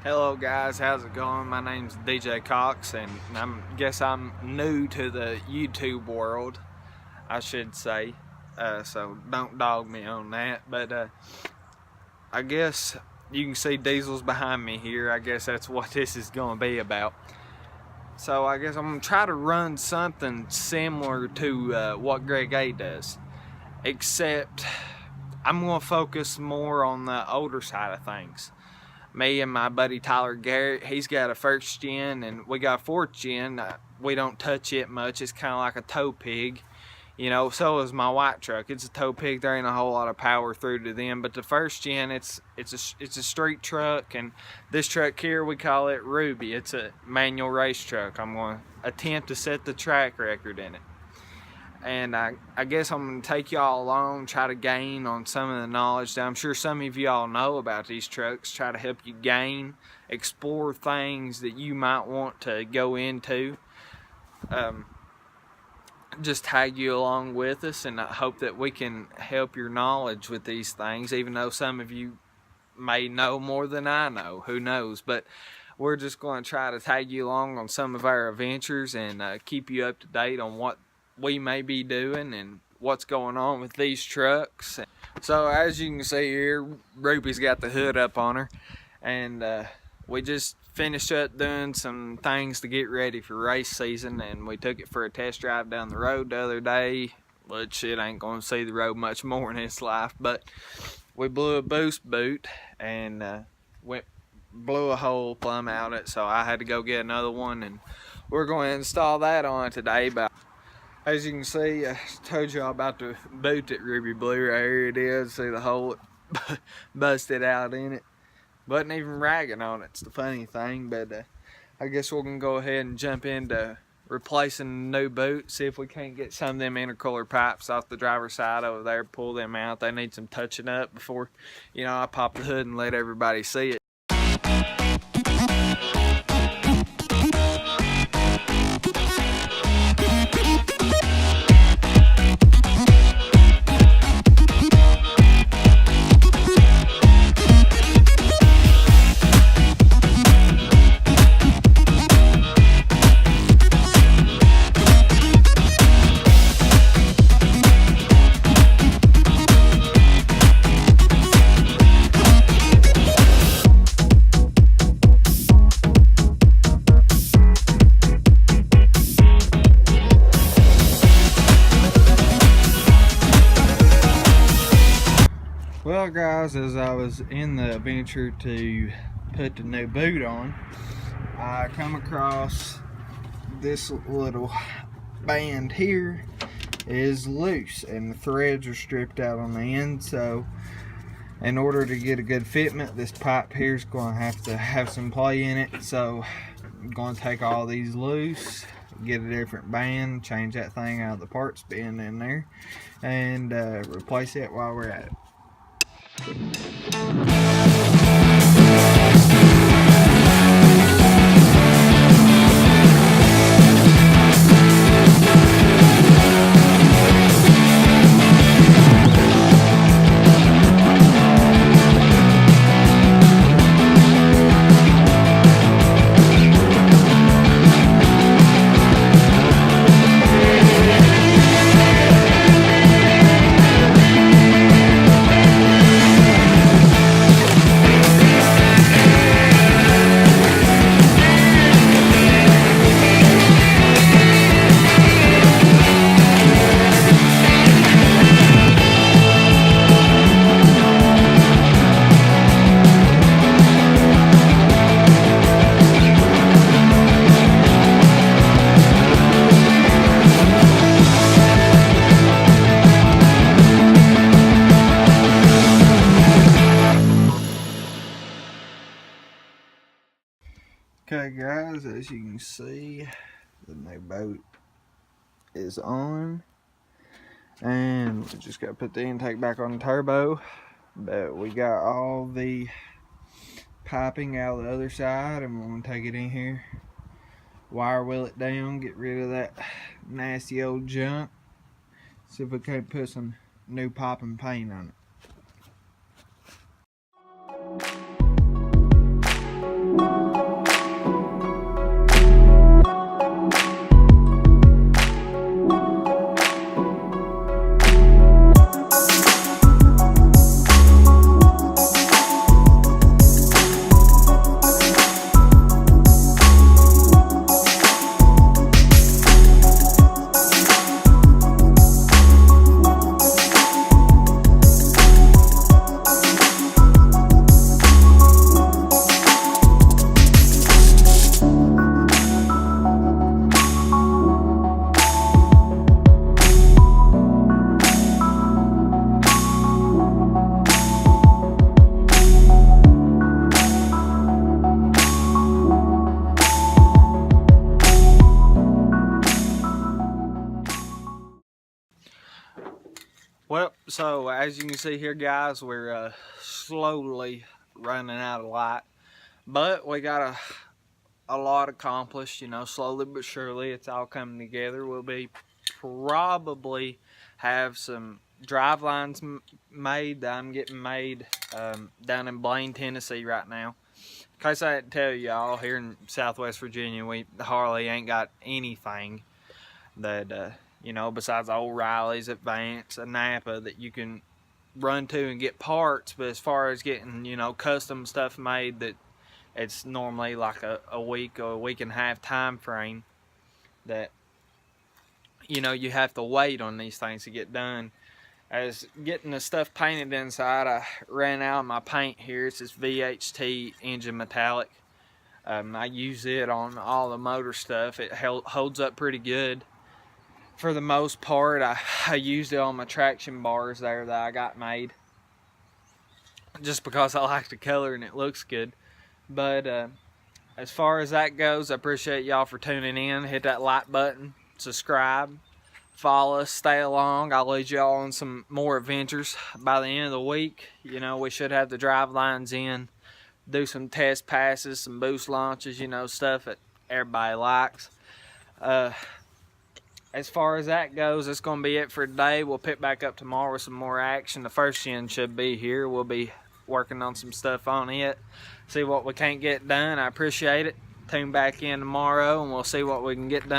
Hello guys, how's it going? My name's DJ Cox and guess I'm new to the YouTube world, I should say, so don't dog me on that, but I guess you can see Diesel's behind me here. I guess that's what this is going to be about. So I guess I'm going to try to run something similar to what Greg A does, except I'm going to focus more on the older side of things. Me and my buddy Tyler Garrett, he's got a first gen and we got a fourth gen. We don't touch it much. It's kind of like a tow pig, you know. So is my white truck. It's a tow pig. There ain't a whole lot of power through to them. But the first gen, it's a street truck, and this truck here we call it Ruby. It's a manual race truck. I'm going to attempt to set the track record in it. And I guess I'm going to take y'all along, try to gain on some of the knowledge that I'm sure some of y'all know about these trucks, try to help you gain, explore things that you might want to go into. Just tag you along with us, and I hope that we can help your knowledge with these things, even though some of you may know more than I know, who knows. But we're just going to try to tag you along on some of our adventures and keep you up to date on what we may be doing and what's going on with these trucks. So as you can see here, Ruby's got the hood up on her, and we just finished up doing some things to get ready for race season, and we took it for a test drive down the road the other day, which it ain't gonna see the road much more in its life, but we blew a boost boot and blew a hole plumb out it, so I had to go get another one, and we're going to install that on it today. But as you can see, I told you all about the boot that Ruby blew. Right here it is. See the hole busted out in it. Wasn't even ragging on it. It's the funny thing. But I guess we're going to go ahead and jump into replacing the new boot. See if we can't get some of them intercooler pipes off the driver's side over there. Pull them out. They need some touching up before, you know, I pop the hood and let everybody see it. Well guys, as I was in the adventure to put the new boot on, I come across this little band here is loose and the threads are stripped out on the end. So in order to get a good fitment, this pipe here is going to have some play in it. So I'm going to take all these loose, get a different band, change that thing out of the parts bin in there, and replace it while we're at it. Okay guys, as you can see, the new boat is on, and we just got to put the intake back on the turbo, but we got all the piping out the other side, and we're going to take it in here, wire wheel it down, get rid of that nasty old junk, see if we can't put some new popping paint on it. So as you can see here, guys, we're slowly running out of light, but we got a lot accomplished, you know, slowly but surely. It's all coming together. We'll be probably have some drive lines made that I'm getting made down in Blaine, Tennessee right now. In case I didn't tell y'all, here in Southwest Virginia, we hardly ain't got anything that you know, besides O'Reilly's, Advance, and Napa that you can run to and get parts. But as far as getting, you know, custom stuff made, that it's normally like a week or a week and a half time frame that, you know, you have to wait on these things to get done. As getting the stuff painted inside, I ran out of my paint here. It's this VHT engine metallic. I use it on all the motor stuff. It holds up pretty good. For the most part, I used it on my traction bars there that I got made, just because I like the color and it looks good. But as far as that goes, I appreciate y'all for tuning in. Hit that like button, subscribe, follow us, stay along. I'll lead y'all on some more adventures by the end of the week. You know, we should have the drive lines in, do some test passes, some boost launches, you know, stuff that everybody likes. As far as that goes, that's going to be it for today. We'll pick back up tomorrow with some more action. The first gen should be here. We'll be working on some stuff on it. See what we can't get done. I appreciate it. Tune back in tomorrow and we'll see what we can get done.